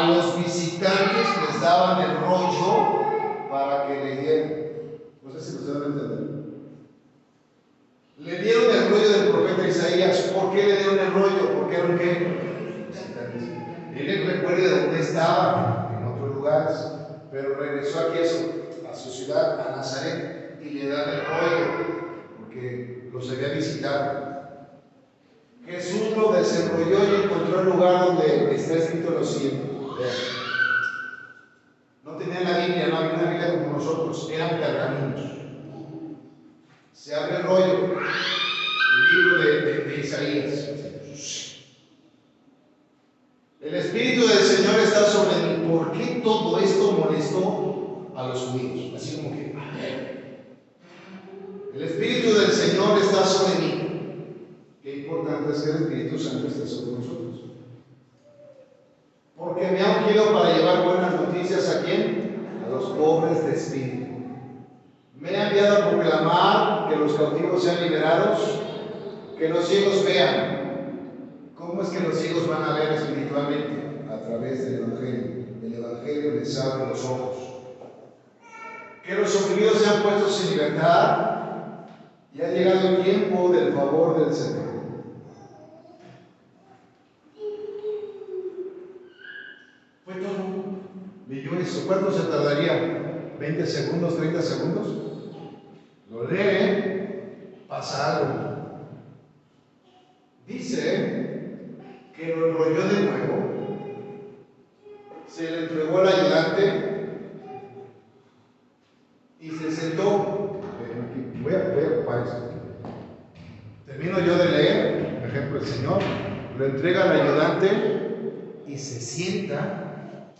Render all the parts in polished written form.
a los visitantes les daban el rollo para que leyeran. No sé si lo saben entender. Le dieron el rollo del profeta Isaías. ¿Por qué le dieron el rollo? Porque eran ¿qué? Visitantes. Él recuerde de dónde estaba, en otros lugares, pero regresó aquí a su ciudad, a Nazaret, y le dan el rollo, porque los había visitado. Jesús lo desenrolló y encontró el lugar donde está escrito lo siguiente. No tenían la Biblia, no había una Biblia como nosotros, eran pergaminos. Se abre el rollo, el libro de Isaías. El Espíritu del Señor está sobre mí. ¿Por qué todo esto molestó a los judíos? Así como que, a ver, el Espíritu del Señor está sobre mí. Qué importante es que el Espíritu Santo esté sobre nosotros. Porque me ha ungido para llevar buenas noticias ¿a quién? A los pobres de espíritu. Me ha enviado a proclamar que los cautivos sean liberados, que los ciegos vean. ¿Cómo es que los ciegos van a ver espiritualmente? A través del Evangelio. El Evangelio les abre los ojos. Que los oprimidos sean puestos en libertad. Y ha llegado el tiempo del favor del Señor. Fue todo. Leyó eso. ¿Cuánto se tardaría? ¿20 segundos? ¿30 segundos? Lo lee, pasa algo. Dice que lo enrolló de nuevo, se le entregó al ayudante y se sentó. Voy a ocupar esto. Termino yo de leer, por ejemplo, el Señor lo entrega al ayudante y se sienta.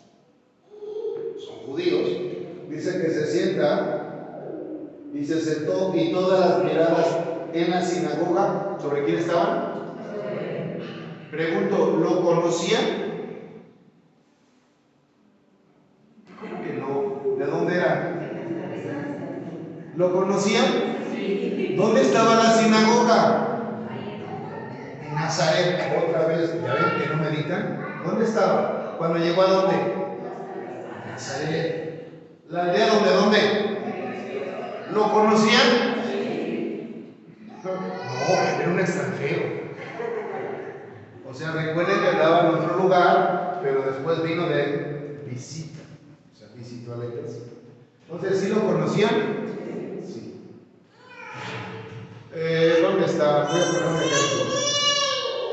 Son judíos. Dice que se sienta y se sentó, y todas las miradas en la sinagoga, ¿sobre quién estaban? Pregunto, ¿lo conocían? ¿Cómo que no? ¿De dónde era? ¿Lo conocían? Sí. ¿Dónde estaba la sinagoga? En Nazaret. Otra vez, ya ven que no meditan. ¿Dónde estaba? Cuando llegó a dónde? Nazaret. ¿La aldea dónde? ¿Lo conocían? No, era un extranjero. O sea, recuerden que andaba en otro lugar, pero después vino de visita. O sea, visitó a la iglesia. Entonces, ¿sí lo conocían? Sí. ¿Dónde está? Voy a poner un ejemplo.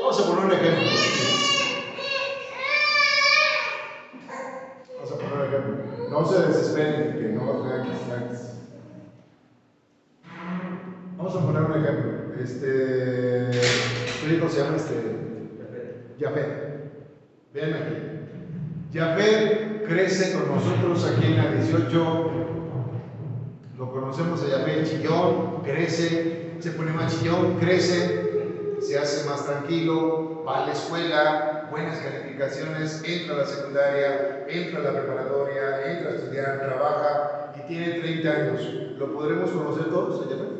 Vamos a poner un ejemplo. Vamos a poner un ejemplo. No se desesperen, que no vean distantes. Vamos a poner un ejemplo. ¿Tu hijo se llama Jafet? Vean aquí. Jafet crece con nosotros aquí en la 18. Lo conocemos a Jafet, chillón, crece, se pone más chillón, crece, se hace más tranquilo, va a la escuela, buenas calificaciones, entra a la secundaria, entra a la preparatoria, entra a estudiar, trabaja y tiene 30 años. ¿Lo podremos conocer todos a Jafet?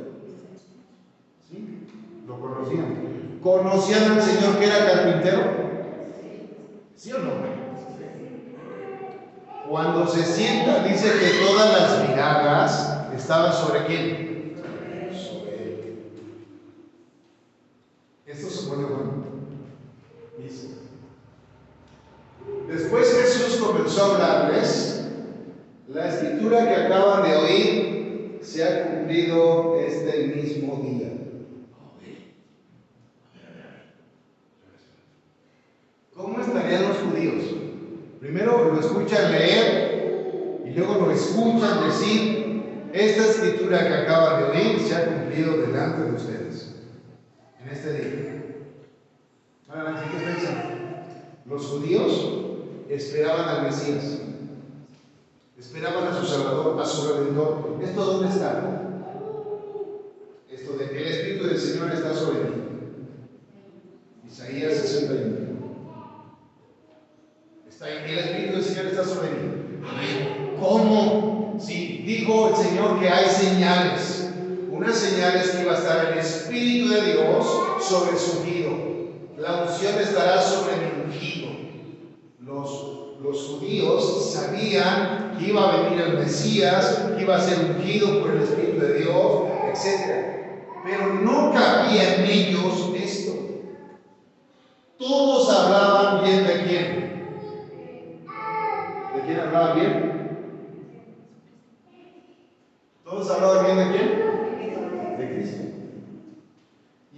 ¿Sí? ¿Lo conocían? ¿Conocían al Señor que era carpintero? ¿Sí o no? Cuando se sienta, dice que todas las miradas estaban sobre quién. Sobre él. Esto se pone bueno. Dice. Después Jesús comenzó a hablarles. La escritura que acaban de oír se ha cumplido este mismo día. ¿Cómo estarían los judíos? Primero lo escuchan leer y luego lo escuchan decir: esta escritura que acaban de oír se ha cumplido delante de ustedes en este día. Ahora, ¿qué piensan? Los judíos esperaban al Mesías, esperaban a su Salvador, a su Redentor. ¿Esto dónde está? Esto de el Espíritu del Señor está sobre mí. Isaías 61. El Espíritu del Señor está sobre mí. ¿Cómo? Si dijo el Señor que hay señales. Una señal es que iba a estar el Espíritu de Dios sobre su ungido. La unción estará sobre mi ungido. Los los judíos sabían que iba a venir el Mesías, que iba a ser ungido por el Espíritu de Dios, etc. Pero no cabía en ellos esto. Todos hablaban bien de quién. ¿De quién hablaban bien? ¿Todos hablaban bien de quién? De Cristo.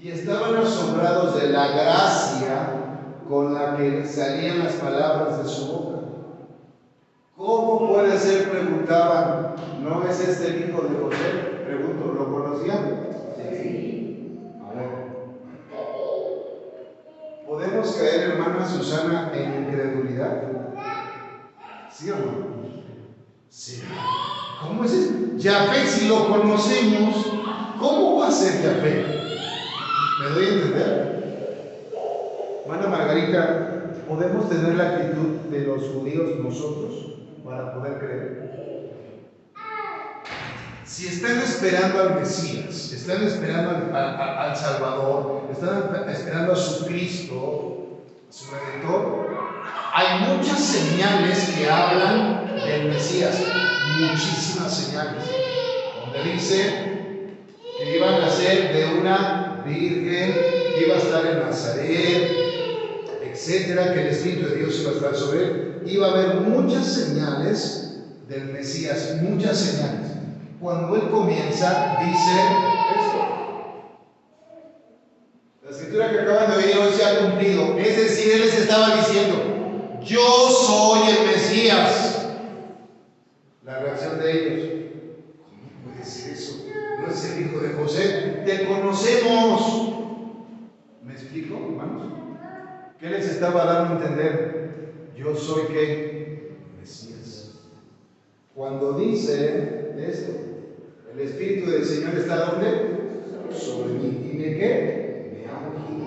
Y estaban asombrados de la gracia con la que salían las palabras de su boca. ¿Cómo puede ser? Preguntaban. ¿No es este el hijo de José? Pregunto, ¿lo conocían? Sí. A ver. ¿Podemos caer, hermana Susana, en incredulidad? ¿Sí o no? Sí. ¿Cómo es eso? Yahvé, si lo conocemos, ¿cómo va a ser Yahvé? ¿Me doy a entender? Hermana Margarita, ¿podemos tener la actitud de los judíos nosotros para poder creer? Si están esperando al Mesías, están esperando al Salvador, están esperando a su Cristo, a su Redentor, hay muchas señales que hablan del Mesías, muchísimas señales, donde dice que iban a ser de una virgen, que iba a estar en Nazaret, etcétera, que el Espíritu de Dios iba a estar sobre él. Iba a haber muchas señales del Mesías, muchas señales. Cuando él comienza, dice esto. La escritura que acaban de oír hoy se ha cumplido. Es decir, él les estaba diciendo: yo soy el Mesías. La reacción de ellos: ¿cómo puede ser eso? ¿No es el hijo de José? Te conocemos. ¿Me explico, hermanos? ¿Qué les estaba dando a entender? Yo soy ¿qué? Mesías. Cuando dice esto, el Espíritu del Señor está ¿dónde? Sobre mí. ¿Y de qué? Me ha ungido.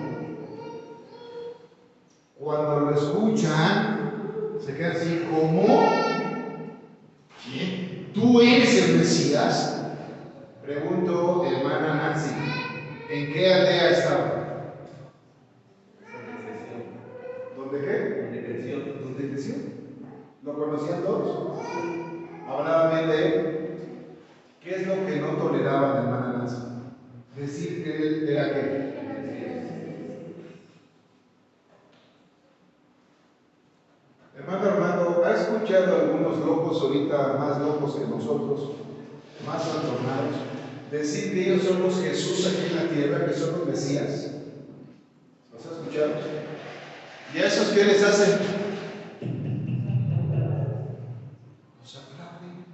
Cuando lo escuchan, se quedan así: ¿cómo? ¿Quién? ¿Tú eres el Mesías? Pregunto, hermana Nancy, ¿en qué aldea estaba? ¿Dónde qué? ¿Dónde creció? ¿Lo conocían todos? ¿Hablaban bien de él? ¿Qué es lo que no toleraban, hermana Nancy? Decir que él era qué. Hermano Armando, ¿ha escuchado a algunos locos ahorita, más locos que nosotros, más trastornados, decir que ellos son los Jesús aquí en la tierra, que son los Mesías? ¿Los ha escuchado? ¿Y a esos qué les hacen? Los aplauden.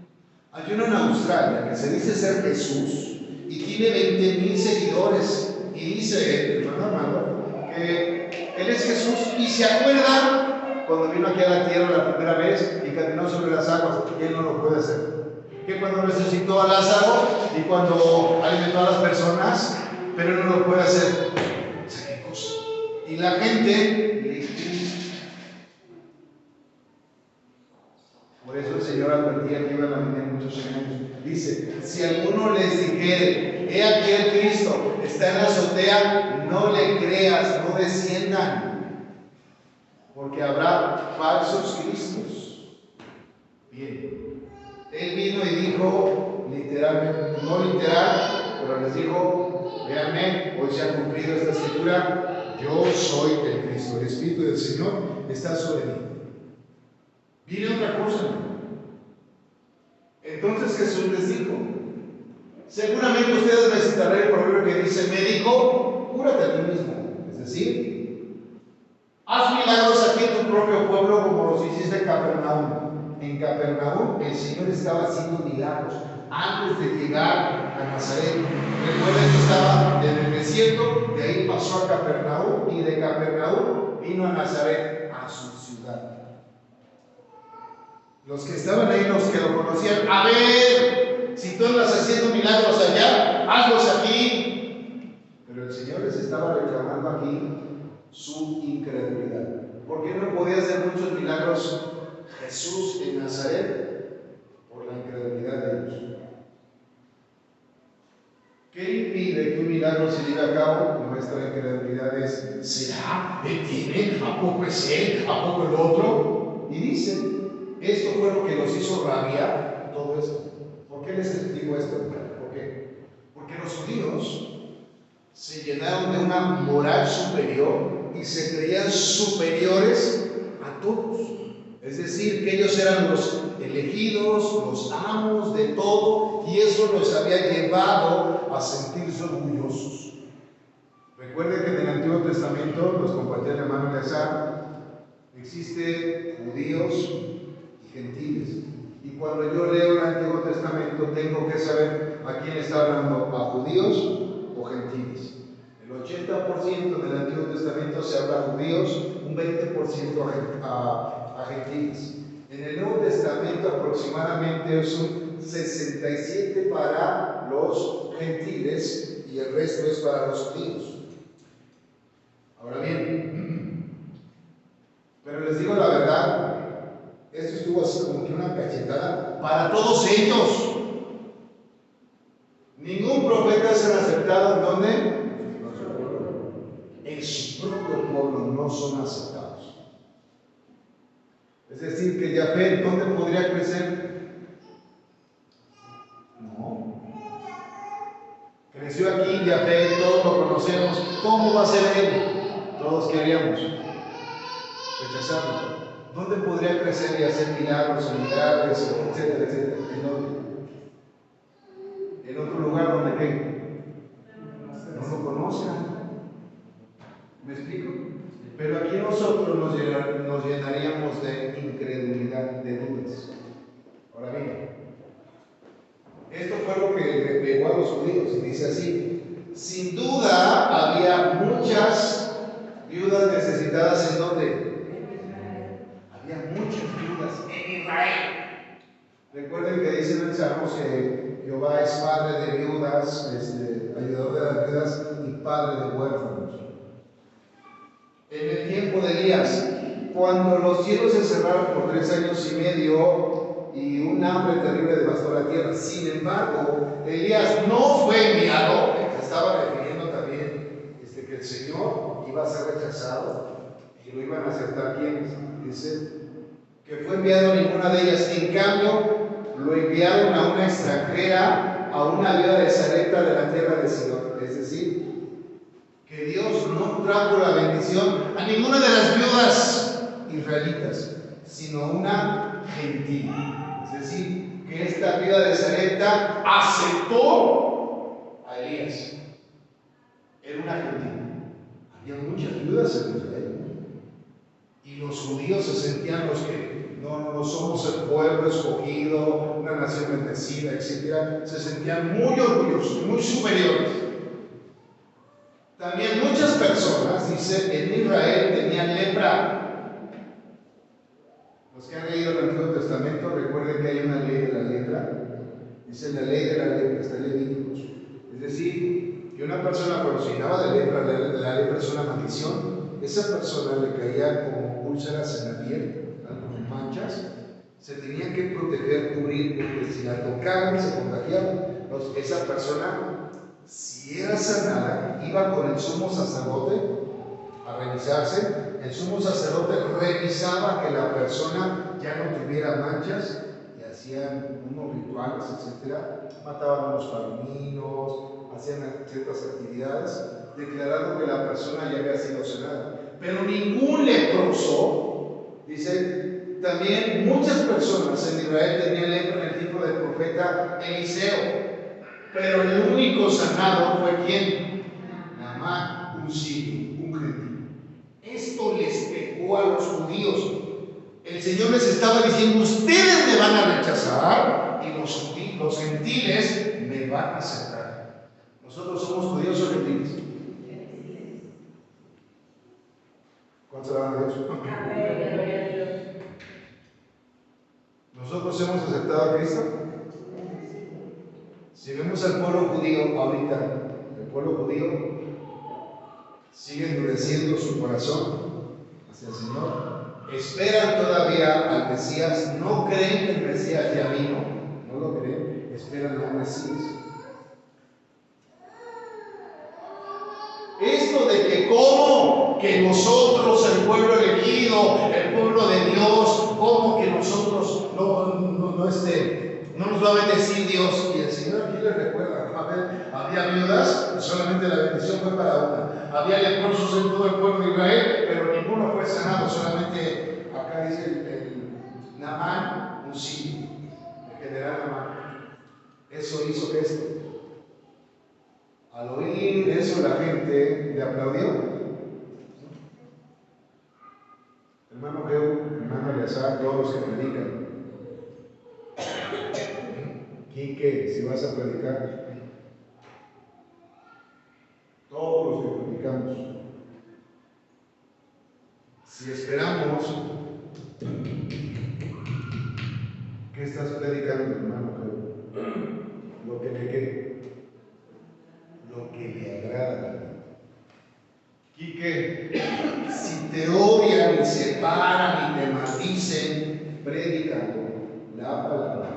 Hay uno en Australia que se dice ser Jesús y tiene 20,000 seguidores, y dice, hermano Armando, que él es Jesús, y se acuerdan cuando vino aquí a la tierra la primera vez y caminó sobre las aguas, y él no lo puede hacer. Que cuando resucitó a Lázaro y cuando alimentó a las personas, pero él no lo puede hacer. O sea, qué cosa. Y la gente le cree. Por eso el Señor advertía que iban a venir muchos años. Dice: si alguno les dijere, he aquí el Cristo está en la azotea, no le creas, no desciendan, porque habrá falsos cristos. Bien, él vino y dijo, literalmente, no literal, pero les dijo: véanme, hoy se ha cumplido esta escritura, yo soy el Cristo, el Espíritu del Señor está sobre mí. Viene otra cosa. Entonces Jesús les dijo: seguramente ustedes recitarán el proverbio que dice: médico, cúrate a ti mismo. Es decir, haz milagros aquí en tu propio pueblo como los hiciste en Capernaum. En Capernaum el Señor estaba haciendo milagros antes de llegar a Nazaret. Recuerden que estaba en el desierto, de ahí pasó a Capernaum, y de Capernaum vino a Nazaret, a su ciudad. Los que estaban ahí, los que lo conocían: a ver, si tú andas haciendo milagros allá, hazlos aquí. Pero el Señor les estaba reclamando aquí su incredulidad. ¿Por qué no podía hacer muchos milagros Jesús en Nazaret? Por la incredulidad de ellos. ¿Qué impide que un milagro se lleve a cabo? Nuestra incredulidad es: ¿será? ¿Él tiene? ¿A poco es él? ¿A poco el otro? Y dice: les digo esto? ¿Por qué? Porque los judíos se llenaron de una moral superior y se creían superiores a todos. Es decir, que ellos eran los elegidos, los amos de todo, y eso los había llevado a sentirse orgullosos. Recuerden que en el Antiguo Testamento, los compartía el hermano Eleazar, existe judíos y gentiles. Y cuando yo leo el Antiguo Testamento, tengo que saber a quién está hablando, a judíos o gentiles. El 80% del Antiguo Testamento se habla a judíos, un 20% a gentiles. En el Nuevo Testamento aproximadamente es un 67 para los gentiles y el resto es para los judíos. Ahora bien, pero les digo la verdad, esto estuvo así como que una cachetada para todos ellos. Ningún profeta es aceptado. ¿En dónde? En su propio pueblo no son aceptados. Es decir, que Yahvé, ¿dónde podría crecer? No. Creció aquí Yahvé, todos lo conocemos. ¿Cómo va a ser él? Todos queríamos rechazarlo. ¿Dónde podría crecer y hacer milagros, unidades, etcétera, etcétera? ¿En dónde? En otro lugar donde ¿qué? No lo conozcan. ¿Me explico? Pero aquí nosotros nos llenaríamos de incredulidad, de dudas. Ahora bien, esto fue lo que le pegó a los judíos, y dice así: sin duda había muchas viudas necesitadas. ¿En dónde? Había muchas viudas en Israel. Recuerden que dicen en el Salmo que Jehová es padre de viudas, ayudador de las viudas y padre de huérfanos. En el tiempo de Elías, cuando los cielos se cerraron por 3 años y medio y un hambre terrible devastó la tierra, sin embargo, Elías no fue enviado. Se estaba refiriendo también que el Señor iba a ser rechazado y lo iban a aceptar quienes. Dice que fue enviado a ninguna de ellas. En cambio, lo enviaron a una extranjera, a una viuda de Sarepta de la tierra de Sidón. Es decir, que Dios no trajo la bendición a ninguna de las viudas israelitas, sino una gentil. Es decir, que esta viuda de Sarepta aceptó a Elías. Era una gentil. Había muchas viudas en Israel. Y los judíos se sentían los que no somos el pueblo escogido, una nación bendecida, etc. Se sentían muy orgullosos, muy superiores. También muchas personas, dice, en Israel tenían lepra. Los que han leído el Antiguo Testamento recuerden que hay una ley de la lepra. Dice la ley de la lepra, está en Levíticos. Es decir, que una persona cuando se llenaba de lepra, la lepra es una maldición. Esa persona le caía como úlceras en la piel, como manchas. Se tenían que proteger, cubrir, porque si la tocaban se contagiaban. Entonces, esa persona, si era sanada, iba con el sumo sacerdote a revisarse. El sumo sacerdote revisaba que la persona ya no tuviera manchas y hacían unos rituales, etc. Mataban a los palominos, hacían ciertas actividades, declarando que la persona ya había sido sanada. Pero ningún leproso, dice, también muchas personas en Israel tenían lepra en el tiempo del profeta Eliseo. Pero el único sanado fue ¿quién? Naamán, un sirio, un gentil. Esto les pegó a los judíos. El Señor les estaba diciendo: ustedes me van a rechazar y los gentiles me van a aceptar. ¿Nosotros somos judíos o gentiles? ¿Cuántos alaban a Dios? ¿Nosotros hemos aceptado a Cristo? Si vemos al pueblo judío ahorita, el pueblo judío sigue endureciendo su corazón hacia el Señor. Esperan todavía al Mesías, no creen que el Mesías ya vino, no lo creen, esperan al Mesías. Esto de que cómo que nosotros, el pueblo elegido, el pueblo de Dios, cómo que nosotros no nos va a bendecir Dios? Y el Señor aquí le recuerda, ¿no? Había viudas y solamente la bendición fue para una. Había leprosos en todo el pueblo de Israel, pero ninguno fue sanado. Solamente acá dice el Naamán, un sirio, el general Naamán. Eso hizo esto. Al oír eso la gente le aplaudió. Hermano Geu, hermano Eleazar, todos los que predican. Quique, si vas a predicar, todos los que predicamos, si esperamos, ¿qué estás predicando, hermano Geu? Lo que le agrada. Quique, si te odian y se paran y te maldicen, predicando la palabra.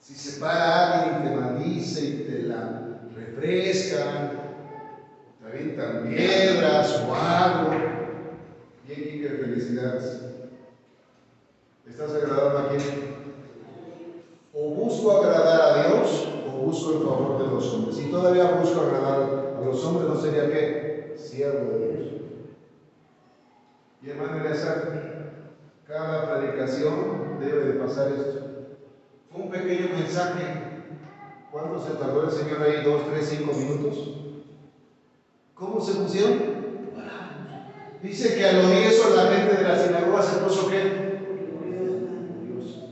Si se para alguien y te maldice y te la refrescan, te avientan piedras o algo, bien, Quique, felicidades. ¿Estás agradando a quién? O busco agradar a Dios o busco el favor de los hombres. Si todavía busco agradar a los hombres, ¿no sería qué? Siervo de Dios. Y hermano Eleazar, cada predicación debe de pasar esto. Fue un pequeño mensaje. ¿Cuánto se tardó el Señor ahí? 2, 3, 5 minutos. ¿Cómo se pusieron? Dice que al oír eso la gente de la sinagoga se puso ¿qué? Dios.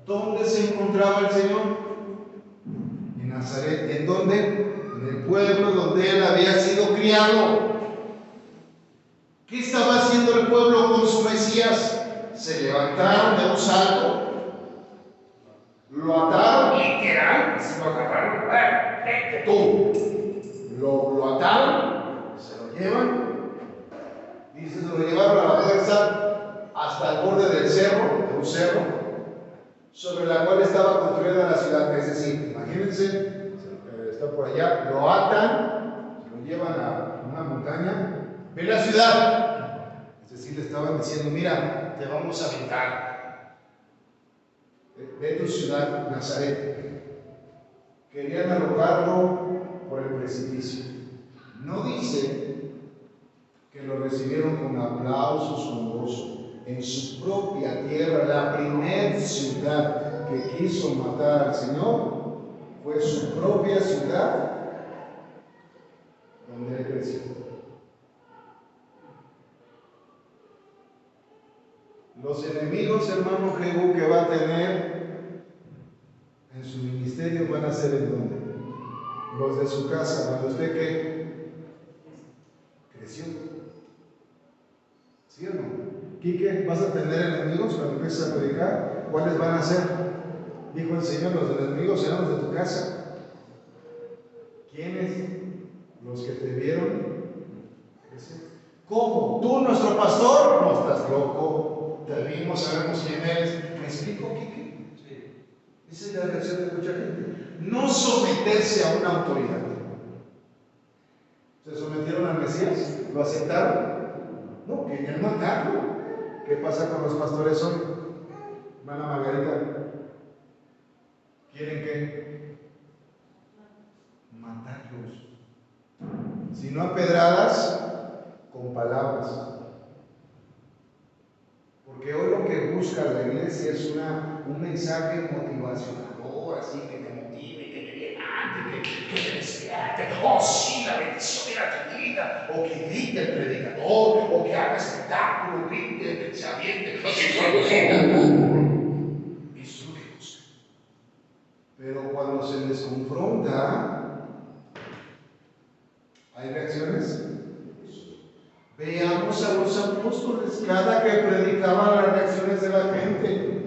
¿Dónde se encontraba el Señor? En Nazaret. ¿En dónde? En el pueblo donde él había sido criado. ¿Qué estaba haciendo el pueblo con su Mesías? Se levantaron de un salto, lo ataron, literal, se lo agarraron, tú, lo ataron, se lo llevan, dice, se lo llevaron a la fuerza hasta el borde del cerro, de un cerro, sobre la cual estaba construida la ciudad. Es decir, imagínense, está por allá, lo atan, se lo llevan a una montaña, ve la ciudad. Es decir, le estaban diciendo, mira, te vamos a aventar. Ve tu ciudad, Nazaret. Querían arrojarlo por el precipicio. No dice que lo recibieron con aplausos, con gozo. En su propia tierra, la primer ciudad que quiso matar al Señor fue su propia ciudad donde él creció. Los enemigos, hermano Jehú, que va a tener en su ministerio van a ser en donde? Los de su casa, cuando usted que creció. ¿Sí o no? Quique, ¿vas a tener enemigos cuando empieces a predicar? ¿Cuáles van a ser? Dijo el Señor, los enemigos serán los de tu casa. ¿Quiénes? Los que te vieron crecer. ¿Cómo? ¿Tú, nuestro pastor? No, estás loco. Te vimos, sabemos quién eres. ¿Me explico, Quique? Sí. Esa es la reacción de mucha gente. No someterse a una autoridad. ¿Se sometieron al Mesías? ¿Lo aceptaron? No, querían matarlo. ¿Qué pasa con los pastores hoy? Hermana Margarita, ¿quieren qué? Matarlos. Si no a pedradas, con palabras. Porque hoy lo que busca la iglesia es un mensaje motivacional, así que te motive, que te levante, que te despierte. Oh, sí, la bendición era tu vida. O que grite el predicador, o que haga espectáculo, grite, que se aviente. Eso es lo que busca. Pero cuando se les confronta, ¿hay reacciones? Veamos a los apóstoles, cada que predicaban las reacciones de la gente,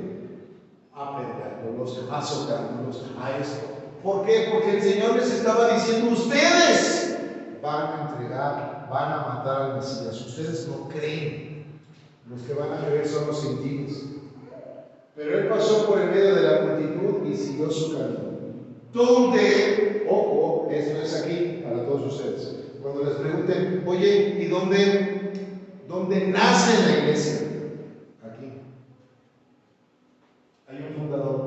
apedreándolos, azotándolos, a esto. ¿Por qué? Porque el Señor les estaba diciendo, ustedes van a entregar, van a matar al Mesías, ustedes no creen, los que van a creer son los gentiles. Pero él pasó por el medio de la multitud y siguió su camino. Donde, ojo, esto es aquí para todos ustedes. Cuando les pregunten, oye, ¿y dónde nace la iglesia? Aquí. Hay un fundador.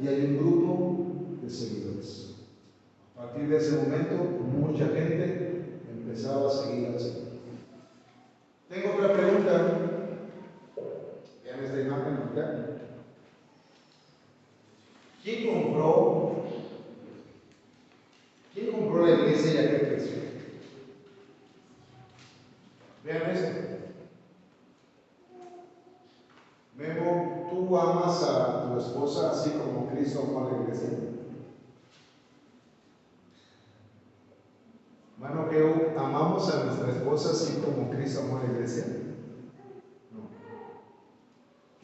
y hay un grupo de seguidores. A partir de ese momento, mucha gente empezaba a seguir al Señor. Tengo otra pregunta. Vean esta imagen acá. ¿Quién compró la iglesia y a qué precio? Vean esto. Memo, ¿tú amas a tu esposa así como Cristo amó a la iglesia? Hermano, que amamos a nuestra esposa así como Cristo amó a la iglesia. No.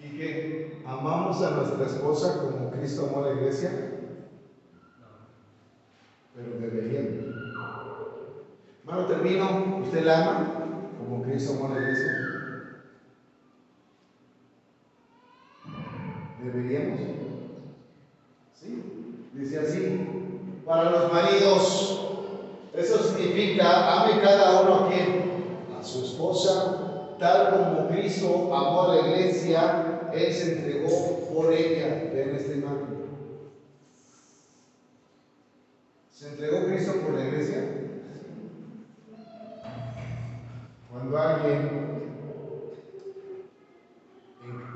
¿Y qué? ¿Amamos a nuestra esposa como Cristo amó a la iglesia? No. Pero deberíamos. Hermano, termino. ¿Usted la ama como Cristo amó a la iglesia? ¿Deberíamos? ¿Sí? Dice así, para los maridos, eso significa, ame cada uno a quién, a su esposa, tal como Cristo amó a la iglesia, Él se entregó por ella. Ven esta imagen. ¿Se entregó Cristo por la iglesia? Cuando a alguien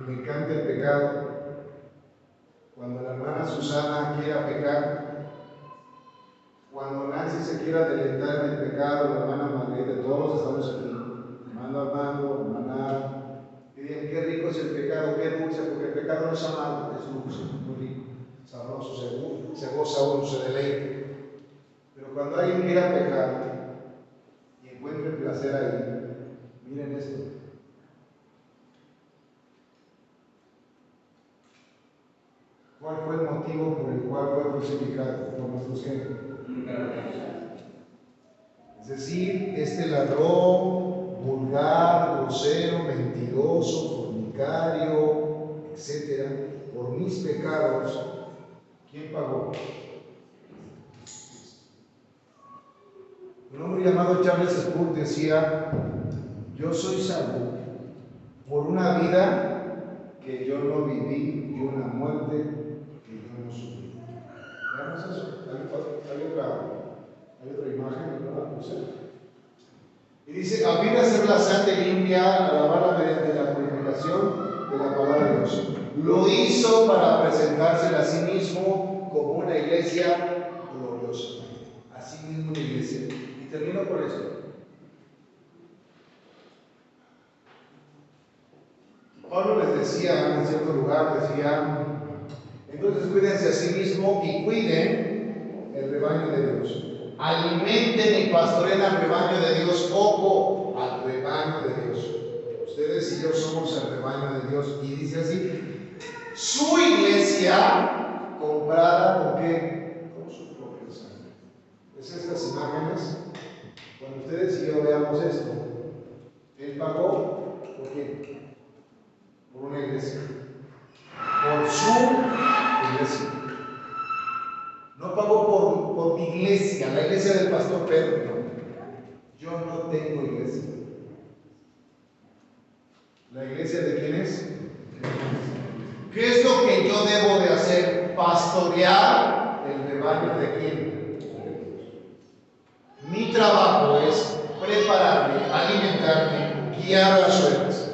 le encanta el pecado, cuando la hermana Susana quiera pecar, cuando Nancy se quiera deleitar en el pecado, la hermana Margarita, todos estamos aquí, hermano Armando, hermana, y digan, qué rico es el pecado, qué dulce, porque el pecado no es amargo, es dulce, muy rico, sabroso, se goza uno, se deleita. Pero cuando alguien quiera pecar y encuentre placer ahí, miren esto. ¿Cuál fue el motivo por el cual fue crucificado? Por nuestros genes. Es decir, este ladrón, vulgar, grosero, mentiroso, fornicario, etcétera, por mis pecados, ¿quién pagó? Un hombre llamado Charles Spurgeon decía: yo soy salvo por una vida que yo no viví y una muerte que yo no sufrí. Veamos eso. Hay otra imagen, ¿verdad? Y dice: a fin de hacerla santa y limpia, alabarla mediante la purificación de la palabra de Dios. Lo hizo para presentársela a sí mismo como una iglesia gloriosa. Así mismo una iglesia. Y termino por esto. Pablo les decía en cierto lugar, decía: entonces cuídense a sí mismo y cuiden el rebaño de Dios. Alimenten y pastoreen al rebaño de Dios, ojo, al rebaño de Dios. Ustedes y yo somos el rebaño de Dios. Y dice así: su iglesia comprada ¿con qué? Con su propia sangre. Es estas imágenes, cuando ustedes y yo veamos esto, Él pagó ¿por qué? Por una iglesia. Por su iglesia. No pagó por mi iglesia, la iglesia del pastor Pedro. No. Yo no tengo iglesia. ¿La iglesia de quién es? ¿Qué es lo que yo debo de hacer? Pastorear el rebaño de quién. Mi trabajo es prepararme, alimentarme, guiar a las ovejas,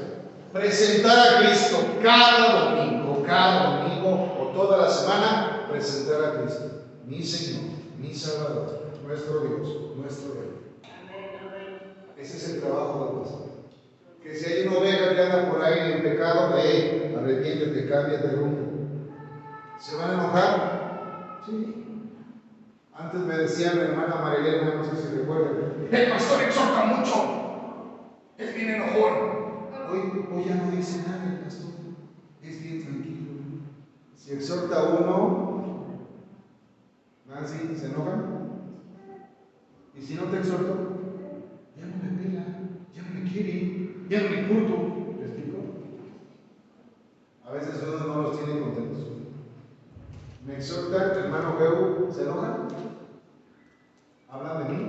presentar a Cristo cada domingo o toda la semana, presentar a Cristo, mi Señor, mi Salvador, nuestro Dios, nuestro Rey. Ese es el trabajo del pastor. Que si hay una oveja que anda por ahí en pecado, arrepiéntete, cámbiate de rumbo. ¿Se van a enojar? Sí. Antes me decía mi hermana Marilena, no sé si recuerdan, el pastor exhorta mucho, es bien enojón. Hoy ya no dice nada el pastor, es bien tranquilo. Si exhorta a uno, Nancy, ¿se enojan? Y si no te exhorto, ya no me pela, ya no me quiere, ya no me curto. ¿Me explico? A veces uno no los tiene contentos. Me exhorta tu hermano Geu, ¿se enojan? ¿Hablan de mí?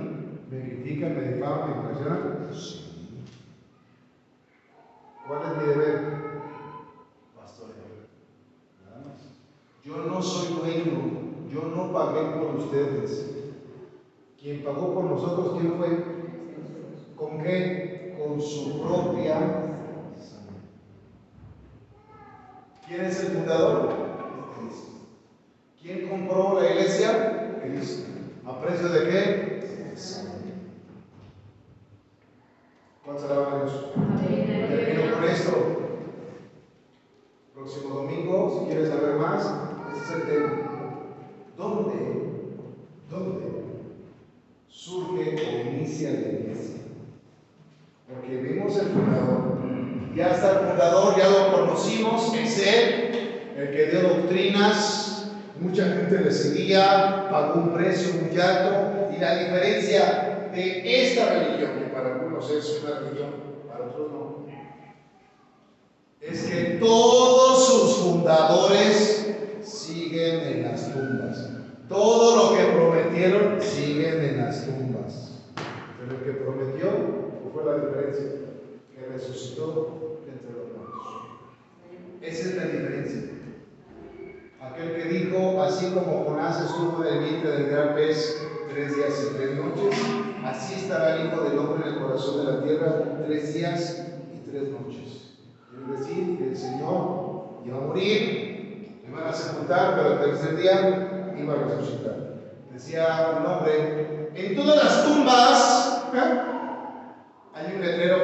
¿Me critican, me difaman, me impresionan? Sí. ¿Cuál es mi deber? Pastorear. Nada más. Yo no no soy dueño, yo no pagué por ustedes. Quien pagó por nosotros, ¿quién fue? ¿Con qué? Con su propia sangre. ¿Quién es el fundador? Cristo. ¿Quién compró la iglesia? Cristo. ¿A precio de qué? Sangre. ¿Cuántos alaban a Dios? Termino con esto. Próximo domingo, si quieres saber más, ese es el tema. ¿Dónde surge o inicia la iglesia? Porque vimos el fundador. Ya está el fundador, ya lo conocimos, es él, el que dio doctrinas, mucha gente le seguía, pagó un precio muy alto. Y la diferencia de esta religión, que para algunos es una religión, para otros no, es que todos sus fundadores siguen en las tumbas. Todo lo que prometieron siguen en las tumbas. Pero el que prometió, ¿cuál fue la diferencia? Que resucitó entre los muertos. Esa es la diferencia. Aquel que dijo, así como Jonás estuvo en el vientre del gran pez 3 días y 3 noches, así estará el Hijo del Hombre en el corazón de la tierra 3 días y 3 noches. Quiere decir que el Señor iba a morir, le iban a sepultar, pero el tercer día iba a resucitar. Decía un hombre, en todas las tumbas hay un letrero que